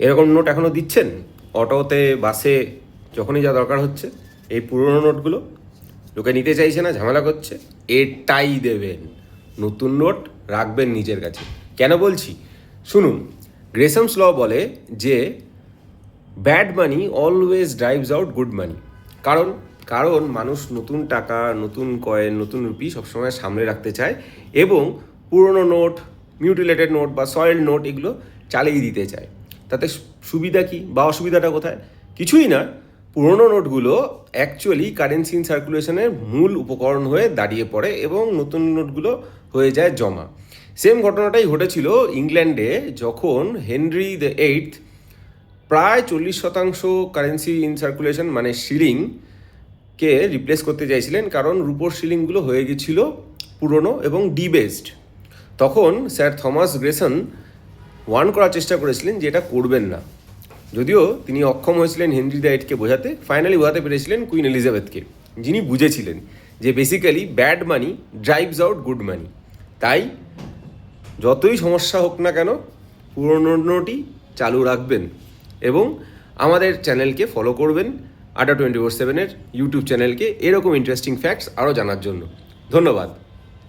এরকম নোট এখনও দিচ্ছেন অটোতে, বাসে, যখনই যা দরকার হচ্ছে। এই পুরনো নোটগুলো লোকে নিতে চাইছে না, ঝামেলা করছে, এটাই দেবেন। নতুন নোট রাখবেন নিজের কাছে। কেন বলছি শুনুন, গ্রেসামস ল বলে যে bad money always drives out good money. কারণ কারণ মানুষ নতুন টাকা, নতুন কয়েন, নতুন রুপি সবসময় সামনে রাখতে চায় এবং পুরনো নোট, মিউটিলেটেড নোট বা সয়েল নোট এগুলো চালিয়ে দিতে চায়। তাতে সুবিধা কী বা অসুবিধাটা কোথায়? কিছুই না। পুরনো নোটগুলো অ্যাকচুয়ালি কারেন্সি ইন সার্কুলেশনের মূল উপকরণ হয়ে দাঁড়িয়ে পড়ে এবং নতুন নোটগুলো হয়ে যায় জমা। সেম ঘটনাটাই ঘটেছিল ইংল্যান্ডে, যখন হেনরি দ্য এইথ প্রায় 40% কারেন্সি ইন সার্কুলেশন মানে শিলিংকে রিপ্লেস করতে চাইছিলেন, কারণ রুপোর শিলিংগুলো হয়ে গেছিল পুরনো এবং ডিবেসড। তখন স্যার থমাস গ্রেসন ওয়ার্ন করার চেষ্টা করেছিলেন যে এটা করবেন না। যদিও তিনি অক্ষম হয়েছিলেন হেনরি দ্য এইথকে বোঝাতে, ফাইনালি বোঝাতে পেরেছিলেন কুইন এলিজাবেথকে, যিনি বুঝেছিলেন যে বেসিক্যালি ব্যাড মানি ড্রাইভস আউট গুড মানি। তাই যতই সমস্যা হোক না কেন পুরনো নোটই চালু রাখবেন এবং আমাদের চ্যানেলকে ফলো করবেন, আড্ডা 24/7-এর ইউটিউব চ্যানেলকে, এরকম ইন্টারেস্টিং ফ্যাক্টস আরও জানার জন্য। ধন্যবাদ।